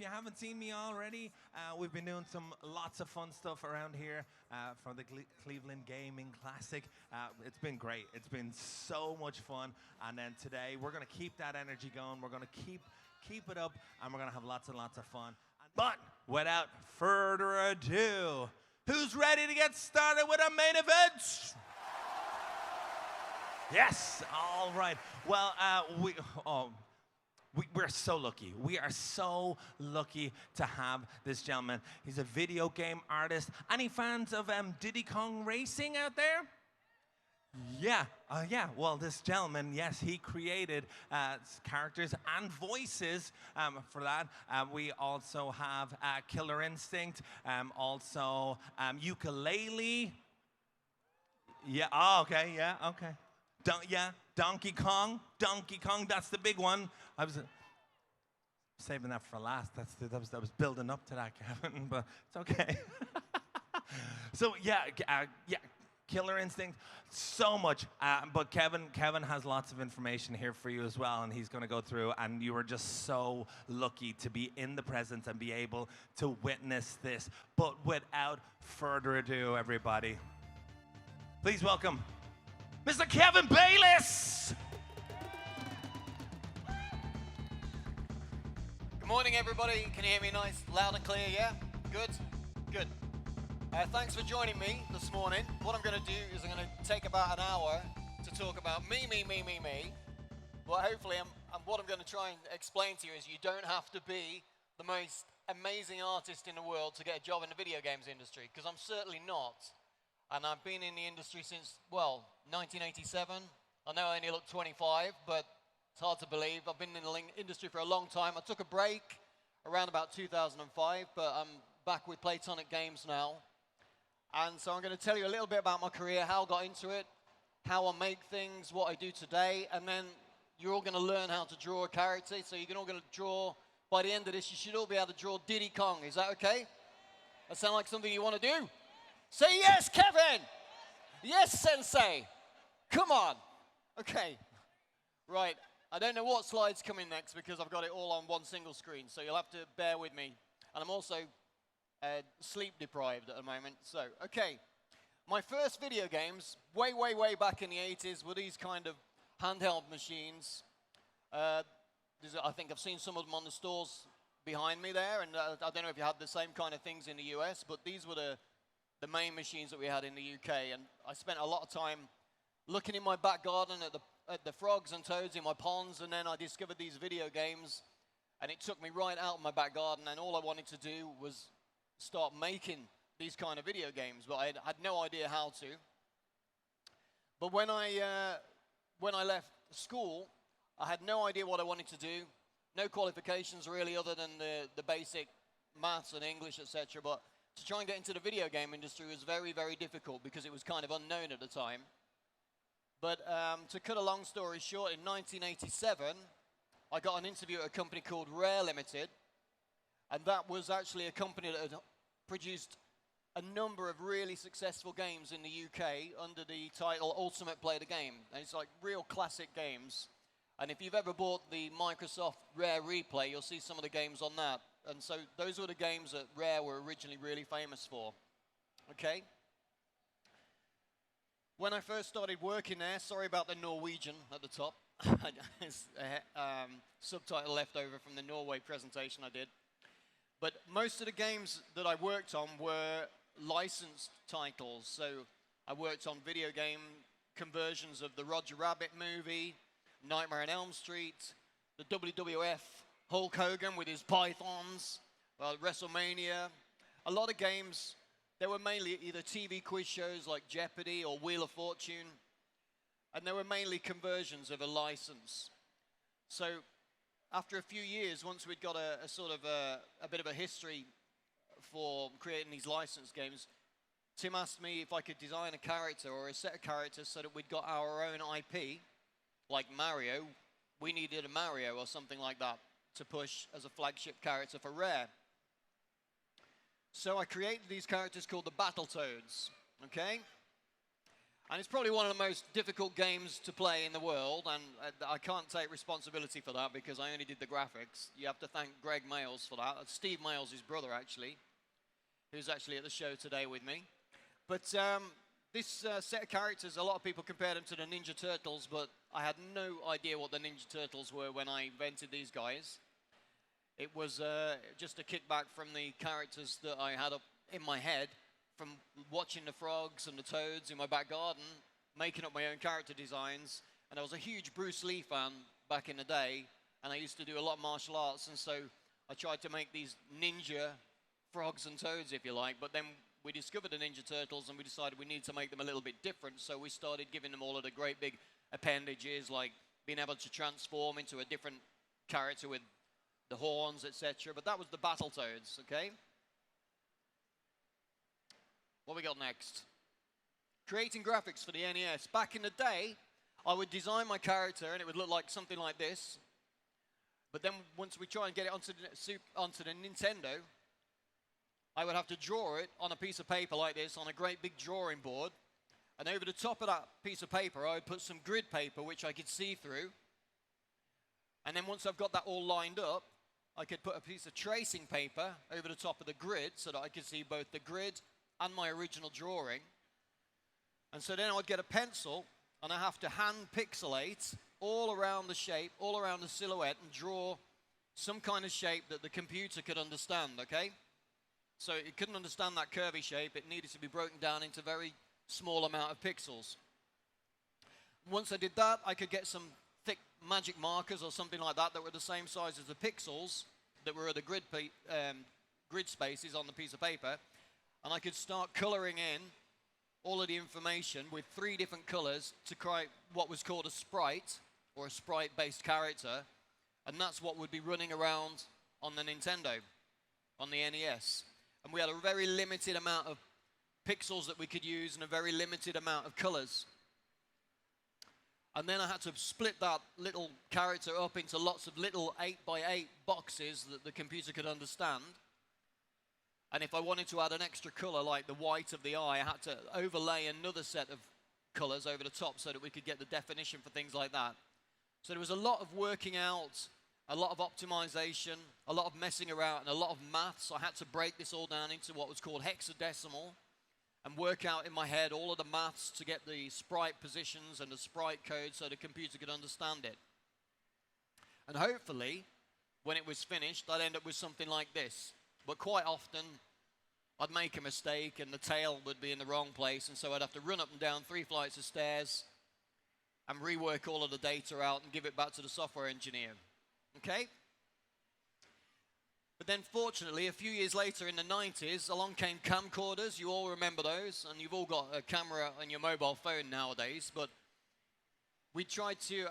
If you haven't seen me already, we've been doing lots of fun stuff around here for the Cleveland Gaming Classic. It's been great. It's been so much fun. And then today, we're going to keep that energy going. We're going to keep it up, and we're going to have lots and lots of fun. But without further ado, who's ready to get started with our main event? Yes, all right. Well, we're so lucky. We are so lucky to have this gentleman. He's a video game artist. Any fans of Diddy Kong Racing out there? Yeah, yeah. Well, this gentleman, yes, he created characters and voices for that. We also have Killer Instinct, also Ukulele. Yeah, oh, okay, yeah, okay. Donkey Kong, that's the big one. I was saving that for last. That was building up to that, Kevin, but it's okay. So yeah, Killer Instinct, so much. But Kevin has lots of information here for you as well, and he's going to go through. And you are just so lucky to be in the presence and be able to witness this. But without further ado, everybody, please welcome Mr. Kevin Bayliss. Good morning, everybody. Can you hear me nice, loud and clear, yeah? Good? Good. Thanks for joining me this morning. What I'm going to do is I'm going to take about an hour to talk about me. But hopefully, what I'm going to try and explain to you is you don't have to be the most amazing artist in the world to get a job in the video games industry, because I'm certainly not. And I've been in the industry since, well, 1987. I know I only look 25, but it's hard to believe. I've been in the industry for a long time. I took a break around about 2005, but I'm back with Playtonic Games now. And so I'm going to tell you a little bit about my career, how I got into it, how I make things, what I do today, and then you're all going to learn how to draw a character. So you're all going to draw, by the end of this, you should all be able to draw Diddy Kong. Is that okay? That sound like something you want to do? Say yes, Kevin! Yes, Sensei! Come on! Okay. Right. I don't know what slide's coming next because I've got it all on one single screen, so you'll have to bear with me. And I'm also sleep deprived at the moment. So, okay. My first video games, way back in the 80s, were these kind of handheld machines. I think I've seen some of them on the stores behind me there, and I don't know if you had the same kind of things in the US, but these were the main machines that we had in the UK, and I spent a lot of time looking in my back garden at the frogs and toads in my ponds, and then I discovered these video games, and it took me right out of my back garden, and all I wanted to do was start making these kind of video games, but I had no idea how to. But when I left school, I had no idea what I wanted to do, no qualifications really other than the basic maths and English, etc., but to try and get into the video game industry was very difficult because it was kind of unknown at the time. But to cut a long story short, in 1987, I got an interview at a company called Rare Limited, and that was actually a company that had produced a number of really successful games in the UK under the title Ultimate Play the Game. And it's like real classic games. And if you've ever bought the Microsoft Rare Replay, you'll see some of the games on that. And so those were the games that Rare were originally really famous for. Okay? When I first started working there, sorry about the Norwegian at the top. It's a subtitle left over from the Norway presentation I did. But most of the games that I worked on were licensed titles. So I worked on video game conversions of the Roger Rabbit movie, Nightmare on Elm Street, the WWF, Hulk Hogan with his pythons, WrestleMania. A lot of games, they were mainly either TV quiz shows like Jeopardy or Wheel of Fortune, and they were mainly conversions of a license. So after a few years, once we'd got a sort of a bit of a history for creating these licensed games, Tim asked me if I could design a character or a set of characters so that we'd got our own IP, like Mario. We needed a Mario or something like that to push as a flagship character for Rare. So I created these characters called the Battletoads, okay? And it's probably one of the most difficult games to play in the world, and I can't take responsibility for that because I only did the graphics. You have to thank Greg Mayles for that. Steve Mayles, his brother, actually, who's actually at the show today with me. But this set of characters, a lot of people compare them to the Ninja Turtles, but I had no idea what the Ninja Turtles were when I invented these guys. It was just a kickback from the characters that I had up in my head from watching the frogs and the toads in my back garden, making up my own character designs. And I was a huge Bruce Lee fan back in the day, and I used to do a lot of martial arts, and so I tried to make these ninja frogs and toads, if you like, but then we discovered the Ninja Turtles and we decided we needed to make them a little bit different, so we started giving them all of the great big appendages, like being able to transform into a different character with the horns, etc. But that was the Battletoads, okay? What we got next? Creating graphics for the NES. Back in the day, I would design my character and it would look like something like this. But then once we try and get it onto the Nintendo, I would have to draw it on a piece of paper like this, on a great big drawing board. And over the top of that piece of paper, I would put some grid paper, which I could see through. And then once I've got that all lined up, I could put a piece of tracing paper over the top of the grid so that I could see both the grid and my original drawing. And so then I would get a pencil, and I have to hand pixelate all around the shape, all around the silhouette, and draw some kind of shape that the computer could understand, okay? So it couldn't understand that curvy shape. It needed to be broken down into very small amount of pixels. Once I did that, I could get some thick magic markers or something like that that were the same size as the pixels that were at the grid spaces on the piece of paper. And I could start coloring in all of the information with 3 different colors to create what was called a sprite, or a sprite-based character. And that's what would be running around on the Nintendo, on the NES. And we had a very limited amount of pixels that we could use and a very limited amount of colors. And then I had to split that little character up into lots of little 8x8 boxes that the computer could understand. And if I wanted to add an extra color like the white of the eye, I had to overlay another set of colors over the top so that we could get the definition for things like that. So there was a lot of working out, a lot of optimization, a lot of messing around, and a lot of maths. I had to break this all down into what was called hexadecimal and work out in my head all of the maths to get the sprite positions and the sprite code so the computer could understand it. And hopefully, when it was finished, I'd end up with something like this. But quite often, I'd make a mistake and the tail would be in the wrong place, and so I'd have to run up and down 3 flights of stairs and rework all of the data out and give it back to the software engineer. Okay? But then fortunately, a few years later in the 90s, along came camcorders. You all remember those, and you've all got a camera on your mobile phone nowadays, but we tried to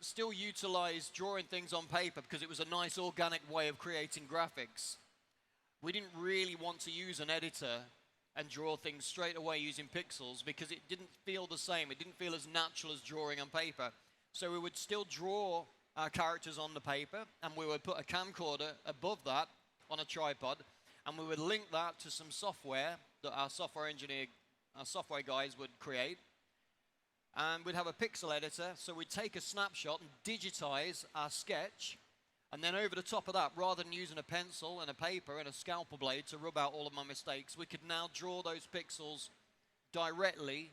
still utilize drawing things on paper because it was a nice organic way of creating graphics. We didn't really want to use an editor and draw things straight away using pixels because it didn't feel the same. It didn't feel as natural as drawing on paper. So we would still draw our characters on the paper, and we would put a camcorder above that on a tripod, and we would link that to some software that our software guys would create. And we'd have a pixel editor, so we'd take a snapshot and digitize our sketch. And then over the top of that, rather than using a pencil and a paper and a scalpel blade to rub out all of my mistakes, we could now draw those pixels directly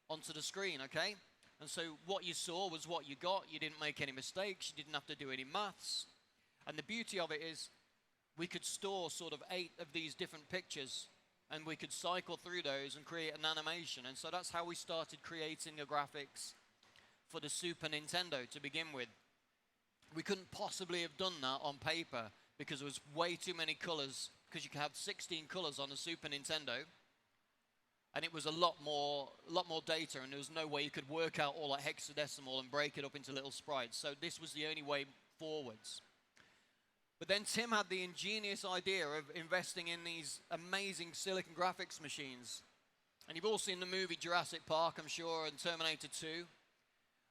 onto the screen, okay? And so what you saw was what you got. You didn't make any mistakes. You didn't have to do any maths. And the beauty of it is we could store sort of 8 of these different pictures, and we could cycle through those and create an animation. And so that's how we started creating the graphics for the Super Nintendo to begin with. We couldn't possibly have done that on paper because there was way too many colors, because you could have 16 colors on the Super Nintendo, and it was a lot more data, and there was no way you could work out all that hexadecimal and break it up into little sprites. So this was the only way forwards. But then Tim had the ingenious idea of investing in these amazing silicon graphics machines. And you've all seen the movie Jurassic Park, I'm sure, and Terminator 2.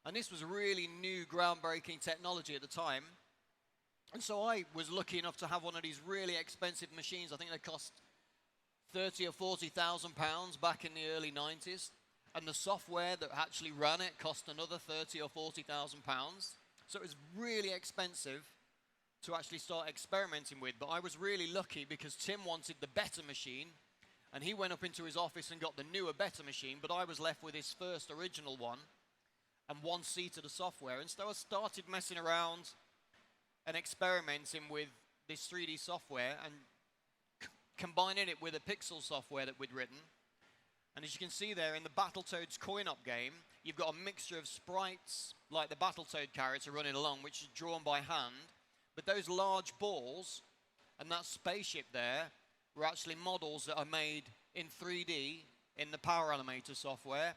And this was really new, groundbreaking technology at the time. And so I was lucky enough to have one of these really expensive machines. I think they cost 30 or 40,000 pounds back in the early 90s. and the software that actually ran it cost another 30 or 40,000 pounds. So it was really expensive to actually start experimenting with. But I was really lucky because Tim wanted the better machine, and he went up into his office and got the newer, better machine, but I was left with his first original one and one seat of the software. And so I started messing around and experimenting with this 3D software and combining it with a pixel software that we'd written. And as you can see there in the Battletoads coin-op game, you've got a mixture of sprites, like the Battletoad character running along, which is drawn by hand. But those large balls and that spaceship there were actually models that are made in 3D in the Power Animator software.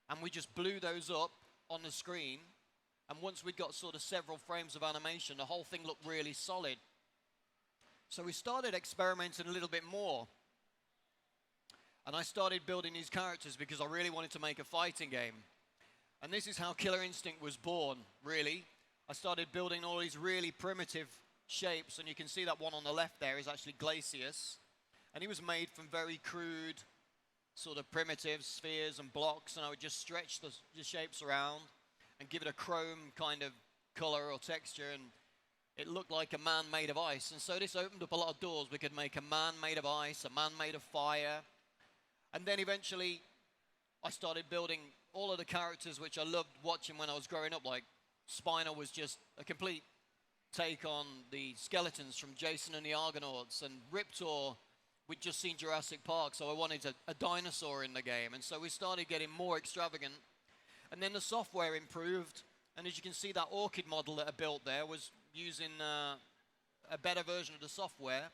And we just blew those up on the screen. And once we got sort of several frames of animation, the whole thing looked really solid. So we started experimenting a little bit more. And I started building these characters because I really wanted to make a fighting game. And this is how Killer Instinct was born, really. I started building all these really primitive shapes, and you can see that one on the left there is actually Glacius. And he was made from very crude, sort of primitive spheres and blocks, and I would just stretch the shapes around and give it a chrome kind of color or texture, and it looked like a man made of ice. And so this opened up a lot of doors. We could make a man made of ice, a man made of fire. And then eventually I started building all of the characters which I loved watching when I was growing up. Like Spinal was just a complete take on the skeletons from Jason and the Argonauts, and Riptor, we'd just seen Jurassic Park, so I wanted a dinosaur in the game. And so we started getting more extravagant. And then the software improved, and as you can see, that orchid model that I built there was using a better version of the software,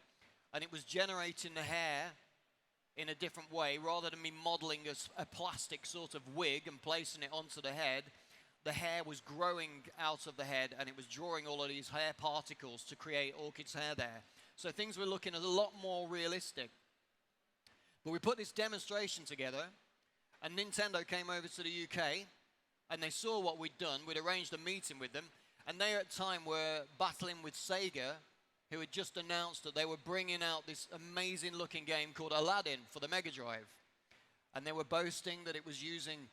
and it was generating the hair in a different way. Rather than me modeling a plastic sort of wig and placing it onto the head, the hair was growing out of the head, and it was drawing all of these hair particles to create Orchid's hair there. So things were looking a lot more realistic. But we put this demonstration together, and Nintendo came over to the UK, and they saw what we'd done. We'd arranged a meeting with them, and they at the time were battling with Sega, who had just announced that they were bringing out this amazing looking game called Aladdin for the Mega Drive. And they were boasting that it was using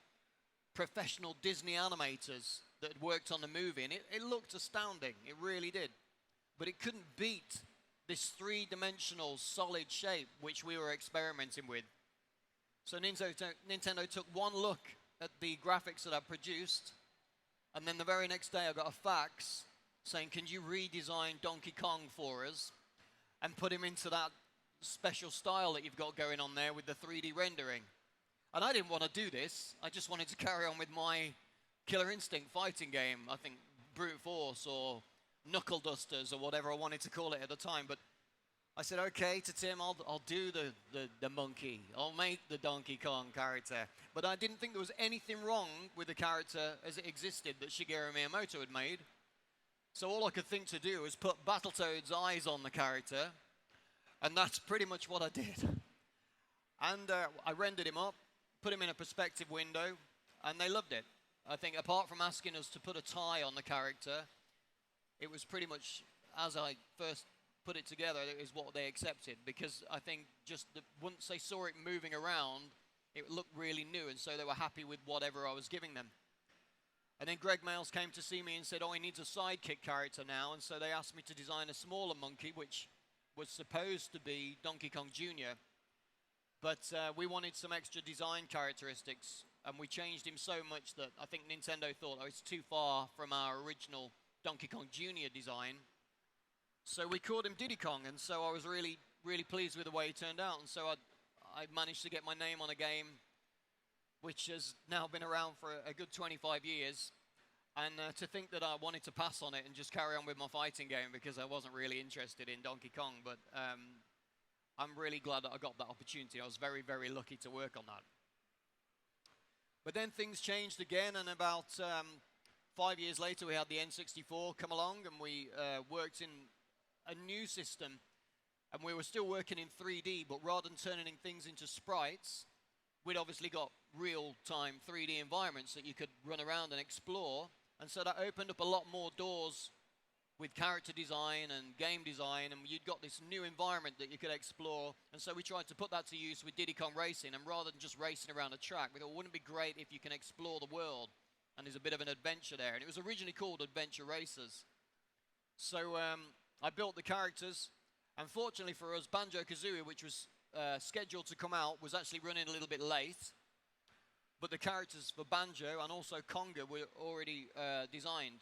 professional Disney animators that had worked on the movie, and it looked astounding. It really did. But it couldn't beat this three-dimensional solid shape which we were experimenting with. So Nintendo took one look at the graphics that I produced, and then the very next day I got a fax saying, can you redesign Donkey Kong for us and put him into that special style that you've got going on there with the 3D rendering? And I didn't want to do this. I just wanted to carry on with my Killer Instinct fighting game. I think Brute Force or Knuckle Dusters or whatever I wanted to call it at the time. But I said, okay, to Tim, I'll do the monkey. I'll make the Donkey Kong character. But I didn't think there was anything wrong with the character as it existed that Shigeru Miyamoto had made. So all I could think to do was put Battletoad's eyes on the character, and that's pretty much what I did. And I rendered him up, put him in a perspective window, and they loved it. I think apart from asking us to put a tie on the character, it was pretty much, as I first put it together, it is what they accepted, because I think just once they saw it moving around, it looked really new, and so they were happy with whatever I was giving them. And then Greg Mayles came to see me and said, oh, he needs a sidekick character now, and so they asked me to design a smaller monkey, which was supposed to be Donkey Kong Jr., but we wanted some extra design characteristics, and we changed him so much that I think Nintendo thought, oh, it's too far from our original Donkey Kong Jr. design. So we called him Diddy Kong, and so I was really, really pleased with the way he turned out. And so I managed to get my name on a game which has now been around for a good 25 years. And to think that I wanted to pass on it and just carry on with my fighting game because I wasn't really interested in Donkey Kong. But I'm really glad that I got that opportunity. I was very, very lucky to work on that. But then things changed again, and about 5 years later we had the N64 come along, and we worked in a new system, and we were still working in 3D, but rather than turning things into sprites, we'd obviously got real-time 3D environments that you could run around and explore, and so that opened up a lot more doors with character design and game design, and you'd got this new environment that you could explore. And so we tried to put that to use with Diddy Kong Racing, and rather than just racing around a track, we thought, wouldn't it be great if you can explore the world? And there's a bit of an adventure there. And it was originally called Adventure Racers. So I built the characters. Unfortunately for us, Banjo-Kazooie, which was scheduled to come out, was actually running a little bit late. But the characters for Banjo and also Conga were already designed.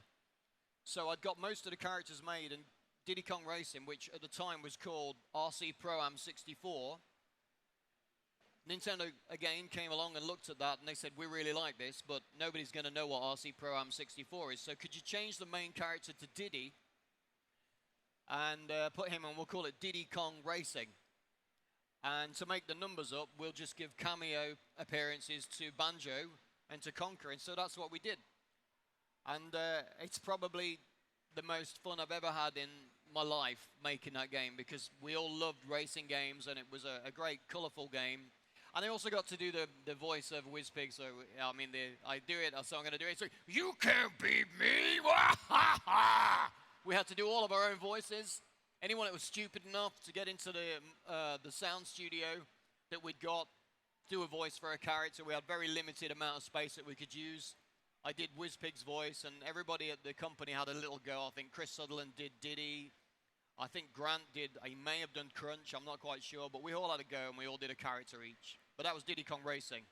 So I'd got most of the characters made, and Diddy Kong Racing, which at the time was called RC Pro-Am 64, Nintendo again came along and looked at that, and they said, we really like this, but nobody's going to know what RC Pro-Am 64 is. So could you change the main character to Diddy and put him on, we'll call it Diddy Kong Racing. And to make the numbers up, we'll just give cameo appearances to Banjo and to Conker. And so that's what we did. And it's probably the most fun I've ever had in my life making that game, because we all loved racing games, and it was a great, colourful game. And I also got to do the voice of Wizpig, so I mean, I do it, so I'm going to do it. So, you can't beat me! We had to do all of our own voices. Anyone that was stupid enough to get into the sound studio that we'd got, do a voice for a character. We had very limited amount of space that we could use. I did Wizpig's voice, and everybody at the company had a little go. I think Chris Sutherland did Diddy. I think Grant did, he may have done Crunch, I'm not quite sure, but we all had a go, and we all did a character each. But that was Diddy Kong Racing.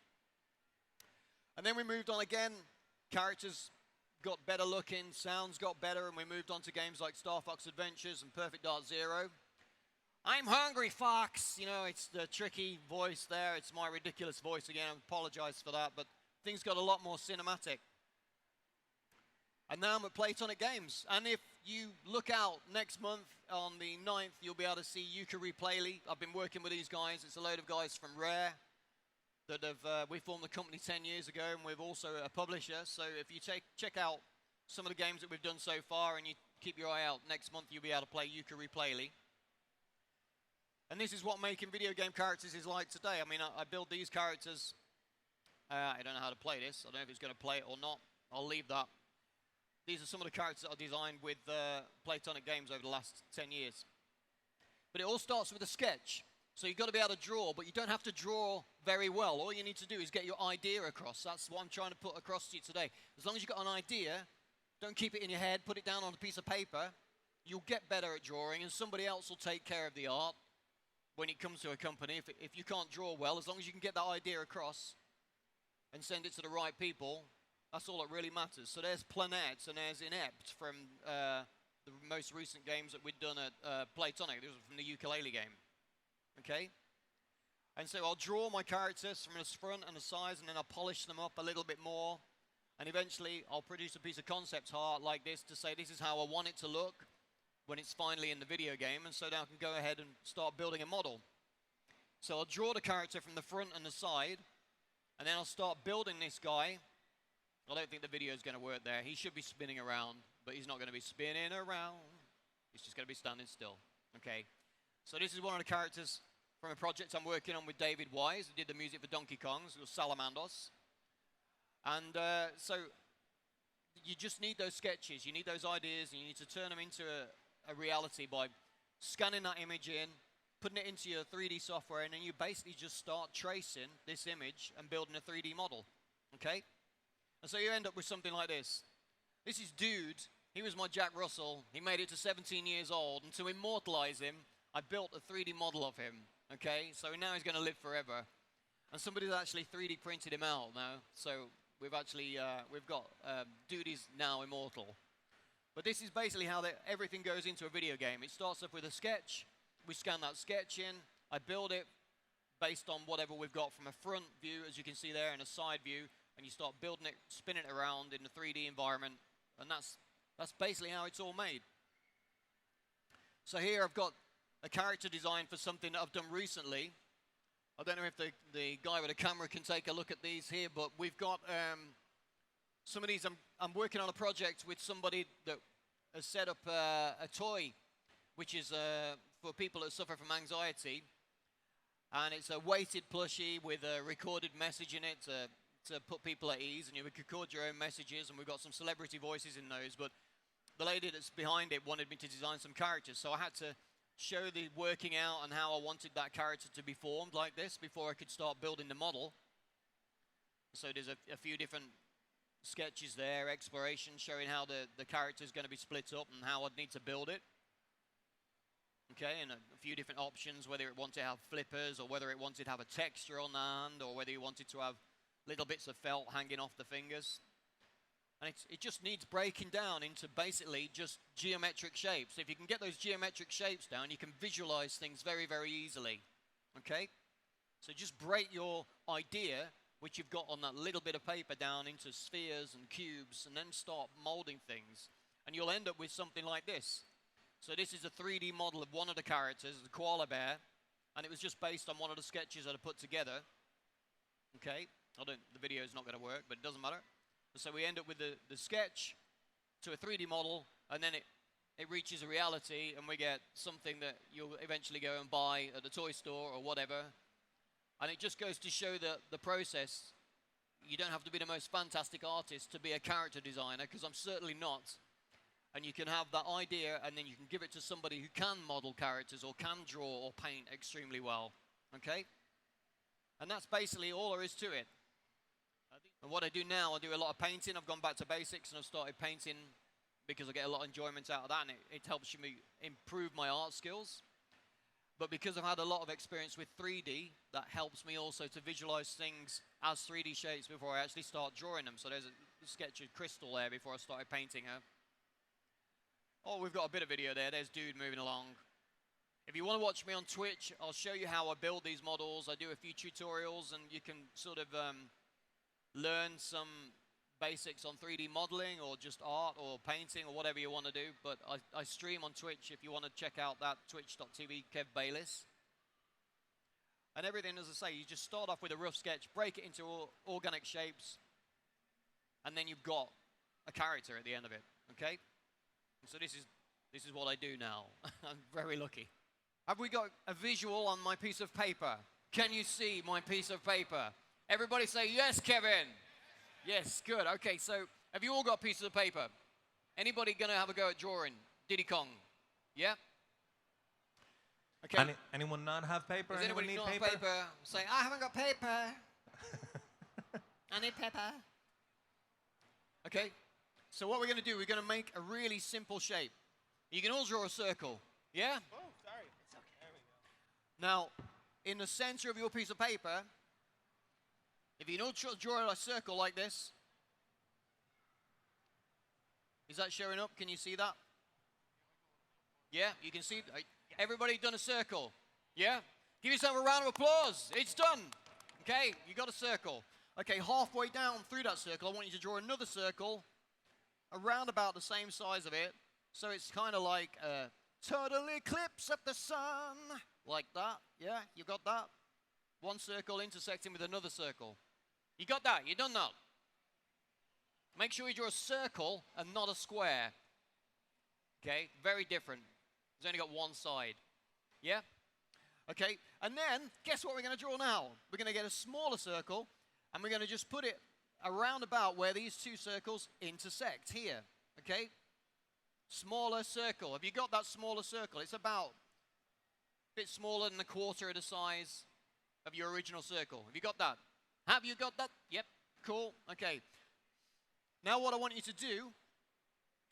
And then we moved on again. Characters got better looking, sounds got better, and we moved on to games like Star Fox Adventures and Perfect Dark Zero. I'm hungry, Fox! You know, it's the tricky voice there. It's my ridiculous voice again. I apologize for that, but things got a lot more cinematic. And now I'm at Playtonic Games. And if you look out next month on the 9th, you'll be able to see Yuka Replayly. I've been working with these guys. It's a load of guys from Rare that have, we formed the company 10 years ago, and we're also a publisher. So if you check out some of the games that we've done so far, and you keep your eye out, next month you'll be able to play Yuka Replayly. And this is what making video game characters is like today. I mean, I build these characters. I don't know how to play this. I don't know if it's going to play it or not. I'll leave that. These are some of the characters that I designed with Playtonic Games over the last 10 years. But it all starts with a sketch. So you've got to be able to draw, but you don't have to draw very well. All you need to do is get your idea across. That's what I'm trying to put across to you today. As long as you've got an idea, don't keep it in your head, put it down on a piece of paper. You'll get better at drawing, and somebody else will take care of the art when it comes to a company. If you can't draw well, as long as you can get that idea across and send it to the right people, that's all that really matters. So there's Planets and there's Inept from the most recent games that we'd done at Playtonic. This was from the ukulele game. Okay? And so I'll draw my characters from the front and the sides, and then I'll polish them up a little bit more. And eventually I'll produce a piece of concept art like this to say this is how I want it to look when it's finally in the video game. And so now I can go ahead and start building a model. So I'll draw the character from the front and the side, and then I'll start building this guy. I don't think the video is going to work there. He should be spinning around, but he's not going to be spinning around. He's just going to be standing still. Okay. So this is one of the characters from a project I'm working on with David Wise, who did the music for Donkey Kong. It was Salamandos. And so you just need those sketches. You need those ideas, and you need to turn them into a reality by scanning that image in, putting it into your 3D software, and then you basically just start tracing this image and building a 3D model. Okay? And so you end up with something like this. This is Dude. He was my Jack Russell. He made it to 17 years old. And to immortalize him, I built a 3D model of him. Okay? So now he's going to live forever. And somebody's actually 3D printed him out now. So we've actually, we've got, Dude is now immortal. But this is basically how everything goes into a video game. It starts off with a sketch. We scan that sketch in. I build it based on whatever we've got from a front view, as you can see there, and a side view. And you start building it, spinning it around in the 3D environment, and that's basically how it's all made. So here I've got a character design for something that I've done recently. I don't know if the guy with the camera can take a look at these here, but we've got some of these. I'm working on a project with somebody that has set up a toy, which is for people that suffer from anxiety, and it's a weighted plushie with a recorded message in it to put people at ease, and you can record your own messages, and we've got some celebrity voices in those. But the lady that's behind it wanted me to design some characters, so I had to show the working out and how I wanted that character to be formed like this before I could start building the model. So there's a few different sketches there, exploration, showing how the character is going to be split up and how I'd need to build it. Okay, and a few different options, whether it wanted to have flippers or whether it wanted to have a texture on the hand or whether you wanted to have little bits of felt hanging off the fingers. And it just needs breaking down into basically just geometric shapes. If you can get those geometric shapes down, you can visualize things very, very easily. Okay? So just break your idea, which you've got on that little bit of paper, down into spheres and cubes, and then start molding things. And you'll end up with something like this. So this is a 3D model of one of the characters, the koala bear, and it was just based on one of the sketches that I put together. Okay? The video is not going to work, but it doesn't matter. So we end up with the sketch to a 3D model, and then it reaches a reality, and we get something that you'll eventually go and buy at the toy store or whatever. And it just goes to show that the process, you don't have to be the most fantastic artist to be a character designer, because I'm certainly not. And you can have that idea, and then you can give it to somebody who can model characters or can draw or paint extremely well. Okay? And that's basically all there is to it. And what I do now, I do a lot of painting. I've gone back to basics, and I've started painting because I get a lot of enjoyment out of that, and it helps me improve my art skills. But because I've had a lot of experience with 3D, that helps me also to visualize things as 3D shapes before I actually start drawing them. So there's a sketch of Crystal there before I started painting her. Oh, we've got a bit of video there. There's Dude moving along. If you want to watch me on Twitch, I'll show you how I build these models. I do a few tutorials, and you can sort of learn some basics on 3D modeling or just art or painting or whatever you want to do. But I stream on Twitch if you want to check out that, twitch.tv, Kev Bayliss. And everything, as I say, you just start off with a rough sketch, break it into organic shapes, and then you've got a character at the end of it, okay? So this is what I do now. I'm very lucky. Have we got a visual on my piece of paper? Can you see my piece of paper? Everybody say, yes, Kevin. Yes, good. Okay, so have you all got pieces of paper? Anybody going to have a go at drawing? Diddy Kong? Yeah? Okay. Anyone not have paper? Does Anyone anybody need not paper? have paper? Say, I haven't got paper. I need paper. Okay. So what we're going to do, we're going to make a really simple shape. You can all draw a circle. Yeah? Oh, sorry. It's okay. There we go. Now, in the center of your piece of paper, if you don't draw a circle like this, is that showing up? Can you see that? Yeah, you can see. Everybody done a circle? Yeah? Give yourself a round of applause. It's done. Okay, you got a circle. Okay, halfway down through that circle, I want you to draw another circle around about the same size of it. So it's kind of like a total eclipse of the sun. Like that. Yeah, you got that? One circle intersecting with another circle. You got that? You done that? Make sure you draw a circle and not a square. Okay, very different. It's only got one side. Yeah? Okay, and then, guess what we're going to draw now? We're going to get a smaller circle, and we're going to just put it around about where these two circles intersect here. Okay? Smaller circle. Have you got that smaller circle? It's about a bit smaller than a quarter of the size of your original circle. Have you got that? Have you got that? Yep. Cool. Okay. Now what I want you to do,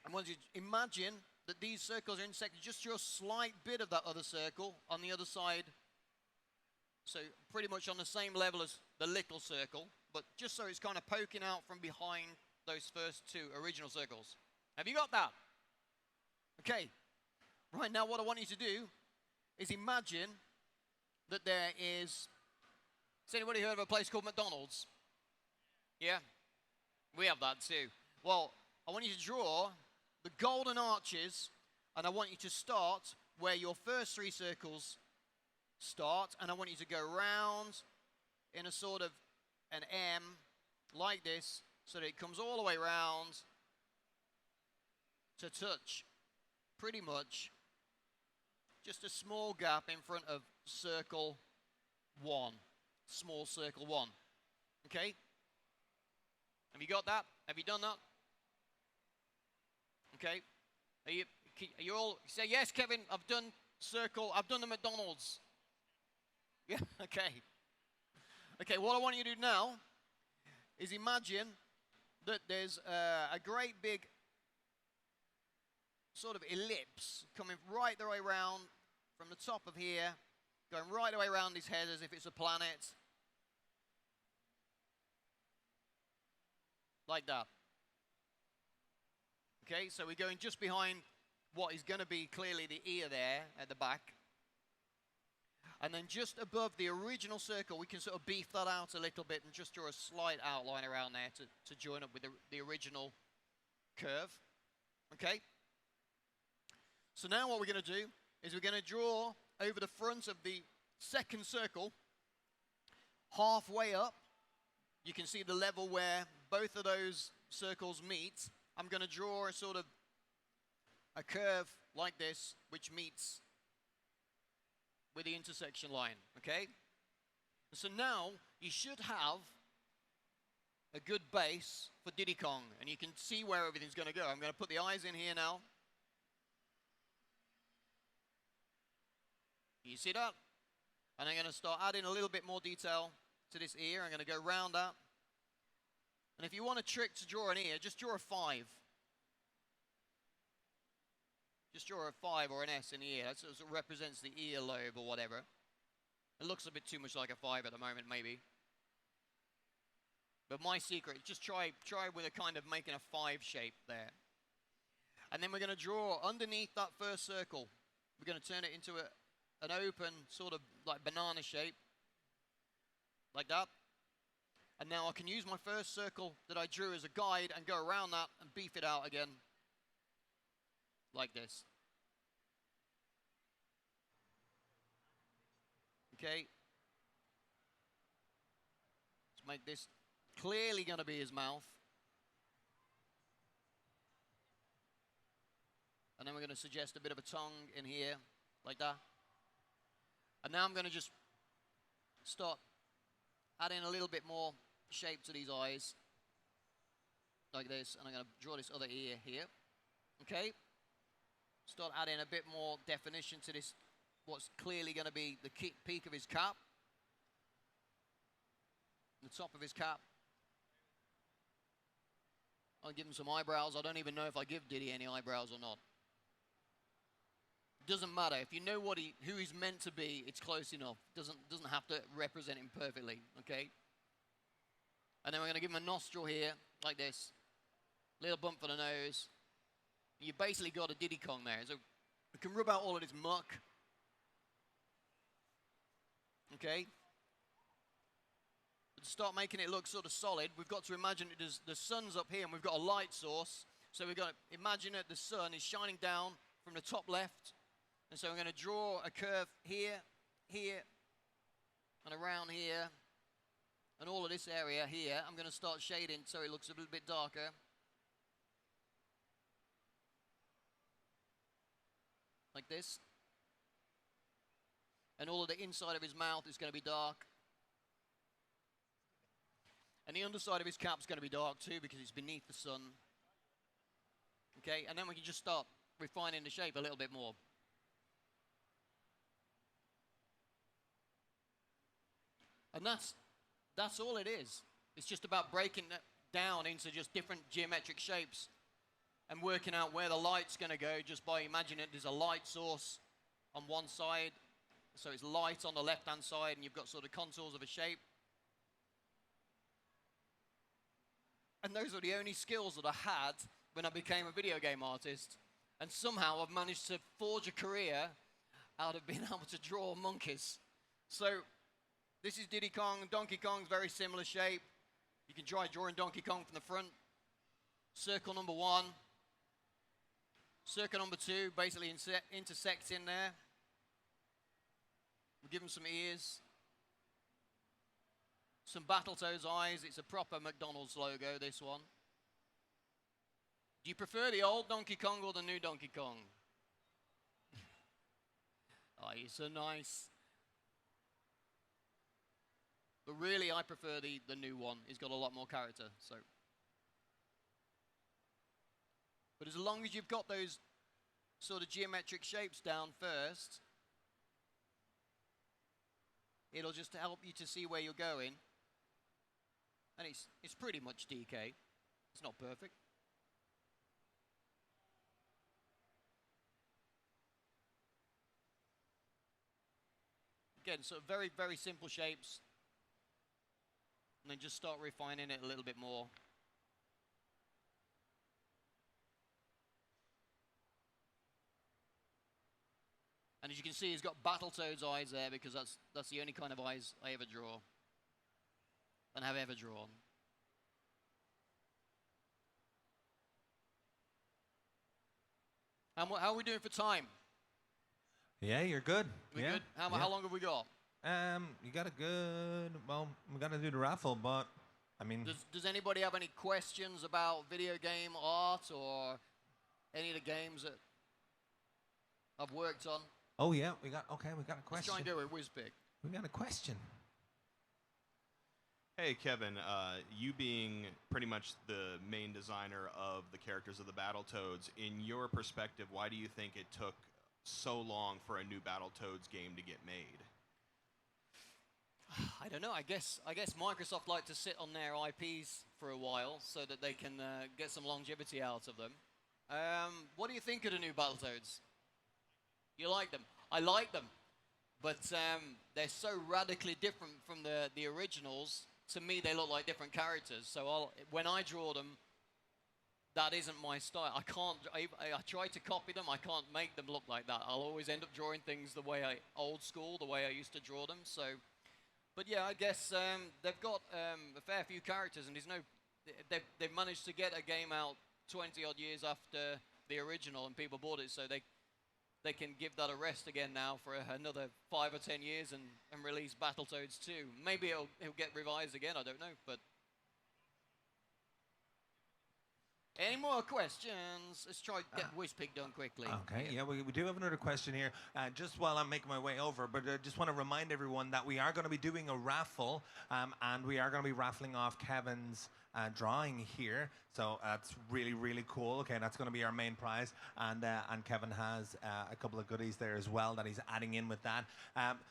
I want you to imagine that these circles are intersecting. Just draw a slight bit of that other circle on the other side. So pretty much on the same level as the little circle, but just so it's kind of poking out from behind those first two original circles. Have you got that? Okay. Right, now what I want you to do is imagine that there is... Has anybody heard of a place called McDonald's? Yeah? We have that too. Well, I want you to draw the golden arches, and I want you to start where your first three circles start, and I want you to go round in a sort of an M like this, so that it comes all the way round to touch pretty much just a small gap in front of circle 1. Small circle 1. Okay? Have you got that? Have you done that? Okay. Are you all, say, yes, Kevin, I've done circle, I've done the McDonald's. Yeah, okay. Okay, what I want you to do now is imagine that there's a great big sort of ellipse coming right the way around from the top of here, going right the way around his head as if it's a planet. Like that. Okay, so we're going just behind what is going to be clearly the ear there at the back. And then just above the original circle, we can sort of beef that out a little bit and just draw a slight outline around there to join up with the original curve. Okay? So now what we're going to do is we're going to draw over the front of the second circle, halfway up. You can see the level where both of those circles meet. I'm going to draw a sort of a curve like this, which meets with the intersection line, okay? So now you should have a good base for Diddy Kong, and you can see where everything's going to go. I'm going to put the eyes in here now. You see that? And I'm going to start adding a little bit more detail to this ear. I'm going to go round that. And if you want a trick to draw an ear, just draw a 5. Just draw a 5 or an S in the ear. That sort of represents the earlobe or whatever. It looks a bit too much like a 5 at the moment, maybe. But my secret, just try with a kind of making a 5 shape there. And then we're going to draw underneath that first circle. We're going to turn it into an open sort of like banana shape. Like that. And now I can use my first circle that I drew as a guide and go around that and beef it out again. Like this. Okay. Let's make this clearly going to be his mouth. And then we're going to suggest a bit of a tongue in here, like that. And now I'm going to just start adding a little bit more shape to these eyes, like this. And I'm going to draw this other ear here. Okay. Start adding a bit more definition to this, what's clearly going to be the peak of his cap. The top of his cap. I'll give him some eyebrows. I don't even know if I give Diddy any eyebrows or not. Doesn't matter. If you know who he's meant to be, it's close enough. Doesn't have to represent him perfectly, okay? And then we're going to give him a nostril here, like this. Little bump for the nose. You basically got a Diddy Kong there. So we can rub out all of this muck. Okay? But to start making it look sort of solid, we've got to imagine the sun's up here and we've got a light source. So we've got to imagine that the sun is shining down from the top left. And so I'm going to draw a curve here, here, and around here. And all of this area here, I'm going to start shading so it looks a little bit darker. Like this. And all of the inside of his mouth is going to be dark. And the underside of his cap is going to be dark too because it's beneath the sun. Okay, and then we can just start refining the shape a little bit more. And that's all it is. It's just about breaking it down into just different geometric shapes and working out where the light's going to go just by imagining there's a light source on one side. So it's light on the left-hand side and you've got sort of contours of a shape. And those are the only skills that I had when I became a video game artist. And somehow I've managed to forge a career out of being able to draw monkeys. So this is Diddy Kong. Donkey Kong's very similar shape. You can try drawing Donkey Kong from the front. Circle number 1. Circle number 2 basically intersects in there. We'll give him some ears. Some Battletoads eyes. It's a proper McDonald's logo, this one. Do you prefer the old Donkey Kong or the new Donkey Kong? Oh, he's so nice. But really, I prefer the new one. He's got a lot more character, so. But as long as you've got those sort of geometric shapes down first. It'll just help you to see where you're going. And it's pretty much DK. It's not perfect. Again, so very, very simple shapes. And then just start refining it a little bit more. And as you can see, he's got Battletoad's eyes there because that's the only kind of eyes I ever draw and have ever drawn. And how are we doing for time? Yeah, you're good. We yeah. good? How long have we got? You got a good. Well, we got to do the raffle, but I mean. Does anybody have any questions about video game art or any of the games that I've worked on? Oh yeah, we got a question. Let's try and go with WizPick. We got a question. Hey Kevin, you being pretty much the main designer of the characters of the Battletoads, in your perspective, why do you think it took so long for a new Battletoads game to get made? I don't know. I guess Microsoft like to sit on their IPs for a while so that they can get some longevity out of them. What do you think of the new Battletoads? You like them? I like them, but they're so radically different from the originals. To me, they look like different characters. So when I draw them, that isn't my style. I can't. I try to copy them. I can't make them look like that. I'll always end up drawing things the way old school, the way I used to draw them. So, but yeah, I guess they've got a fair few characters, and they've managed to get a game out 20 odd years after the original, and people bought it, so they can give that a rest again now for another 5 or 10 years and release Battletoads 2. Maybe it'll get revised again, I don't know, but... Any more questions? Let's try to get WizPick done quickly. Okay, yeah, we do have another question here. Just while I'm making my way over, but I just want to remind everyone that we are going to be doing a raffle, and we are going to be raffling off Kevin's drawing here. So that's really, really cool. Okay, that's going to be our main prize, and Kevin has a couple of goodies there as well that he's adding in with that.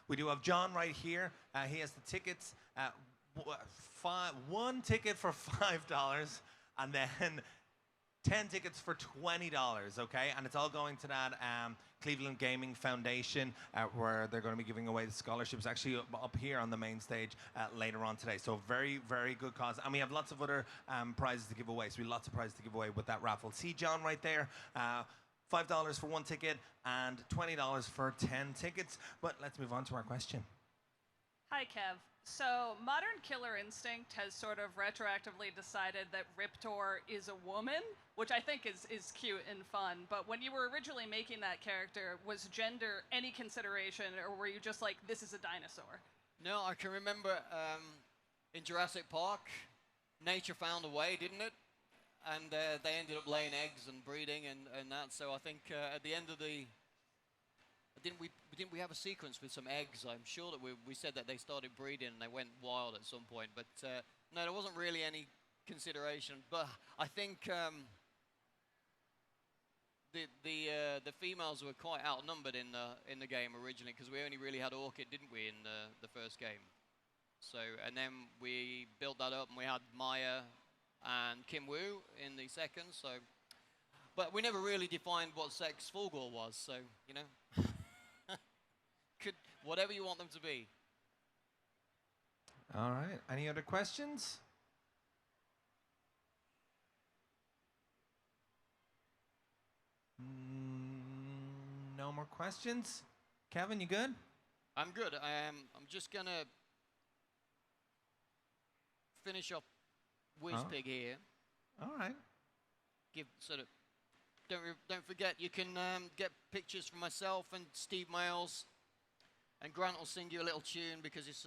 We do have John right here. He has the tickets. One ticket for $5, and then 10 tickets for $20, okay? And it's all going to that Cleveland Gaming Foundation where they're going to be giving away the scholarships actually up here on the main stage later on today. So very, very good cause. And we have lots of other prizes to give away. So we have lots of prizes to give away with that raffle. See John right there. $5 for one ticket and $20 for 10 tickets. But let's move on to our question. Hi, Kev. So Modern Killer Instinct has sort of retroactively decided that Riptor is a woman, which I think is cute and fun. But when you were originally making that character, was gender any consideration, or were you just like, this is a dinosaur? No, I can remember in Jurassic Park, nature found a way, didn't it? And they ended up laying eggs and breeding and that. So I think at the end of the... Didn't we have a sequence with some eggs? I'm sure that we said that they started breeding and they went wild at some point. But no, there wasn't really any consideration. But I think the females were quite outnumbered in the game originally, because we only really had Orchid, didn't we, in the first game? So, and then we built that up and we had Maya and Kim Woo in the second. So, but we never really defined what sex Fulgor was. So, you know. Whatever you want them to be. All right. Any other questions? No more questions? Kevin, you good? I'm good. I'm just going to finish up WizPick here. All right. Don't forget, you can get pictures from myself and Steve Miles. And Grant will sing you a little tune because he's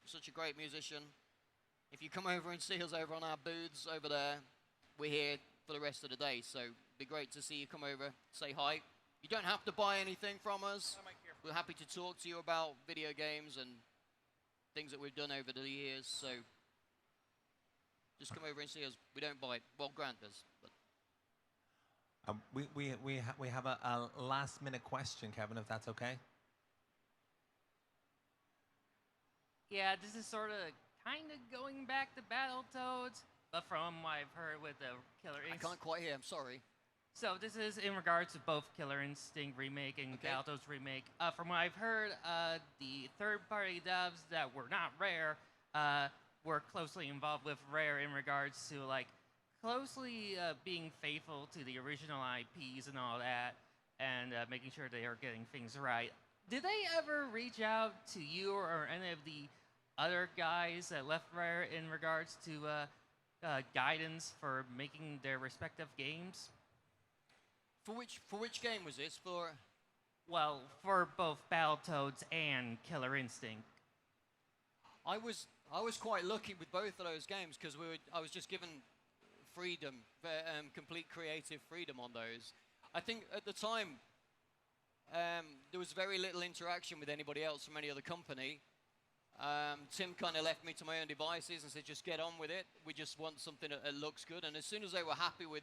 such a great musician. If you come over and see us over on our booths over there, we're here for the rest of the day. So it'd be great to see you come over, say hi. You don't have to buy anything from us. We're happy to talk to you about video games and things that we've done over the years. So just come over and see us. We don't buy it. Well, Grant does. But. We have a last minute question, Kevin, if that's okay. Yeah, this is sort of kind of going back to Battletoads, but from what I've heard with the Killer I Instinct. can't quite hear. I'm sorry. So this is in regards to both Killer Instinct remake and Okay. Battletoads remake. From what I've heard, the third-party devs that were not Rare were closely involved with Rare in regards to like closely being faithful to the original IPs and all that, and making sure they are getting things right. Did they ever reach out to you or any of the other guys that left Rare in regards to guidance for making their respective games? For which game was this? For Well, for both Battletoads and Killer Instinct. I was quite lucky with both of those games because I was just given freedom, complete creative freedom on those. I think at the time there was very little interaction with anybody else from any other company. Tim kind of left me to my own devices and said, just get on with it. We just want something that looks good. And as soon as they were happy with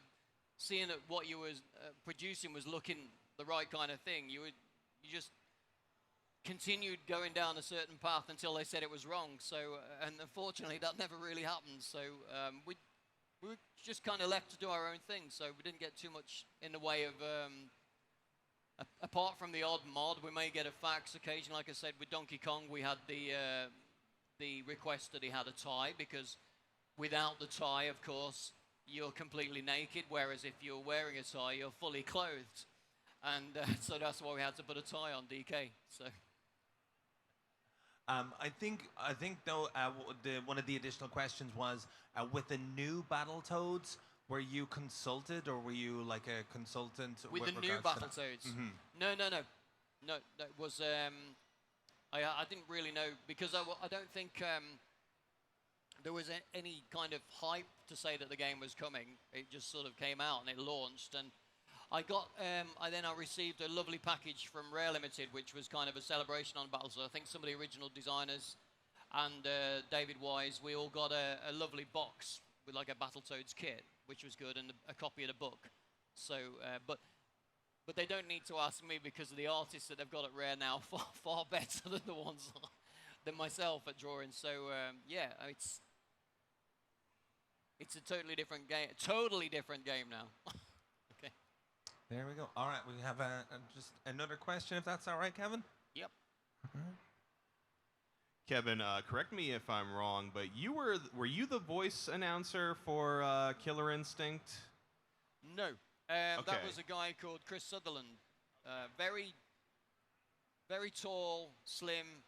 seeing that what you was producing was looking the right kind of thing, you just continued going down a certain path until they said it was wrong. So, and unfortunately, that never really happened. So we were just kind of left to do our own thing. So we didn't get too much in the way of, apart from the odd mod, we may get a fax occasionally. Like I said, with Donkey Kong, we had the request that he had a tie, because without the tie, of course, you're completely naked, whereas if you're wearing a tie, you're fully clothed. And so that's why we had to put a tie on DK. So. I think though one of the additional questions was with the new Battletoads, were you consulted or were you like a consultant With the new regards to that? Battletoads? Mhm. No, that was I didn't really know, because I don't think there was any kind of hype to say that the game was coming. It just sort of came out and it launched, and I received a lovely package from Rare Limited, which was kind of a celebration on Battletoads. I think some of the original designers and David Wise, we all got a lovely box with like a Battletoads kit, which was good, and a copy of the book. So, but they don't need to ask me, because of the artists that they've got at Rare now far better than the ones than myself at drawing. So yeah, it's a totally different game now. Okay. There we go. All right, we have just another question, if that's all right, Kevin. Yep. Kevin, correct me if I'm wrong, but were you the voice announcer for Killer Instinct? No. Okay. That was a guy called Chris Sutherland. Very, very tall, slim,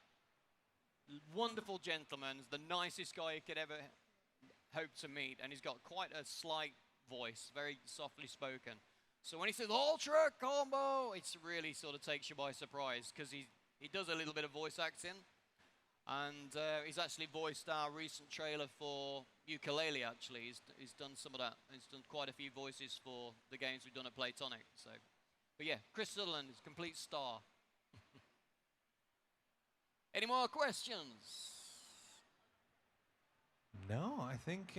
wonderful gentleman. The nicest guy you could ever hope to meet. And he's got quite a slight voice, very softly spoken. So when he says Ultra Combo, it really sort of takes you by surprise, because he does a little bit of voice acting. And he's actually voiced our recent trailer for Ukulele, actually. He's done some of that. He's done quite a few voices for the games we've done at Playtonic. So, but yeah, Chris Sutherland is a complete star. Any more questions? No, I think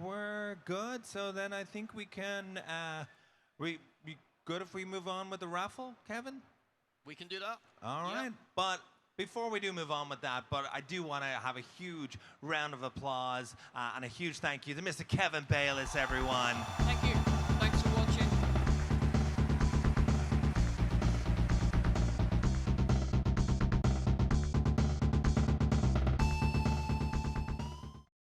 we're good. So then I think we can. We good if we move on with the raffle, Kevin? We can do that. All Yeah. right, but before we do move on with that, but I do want to have a huge round of applause and a huge thank you to Mr. Kevin Bayliss, everyone. Thank you.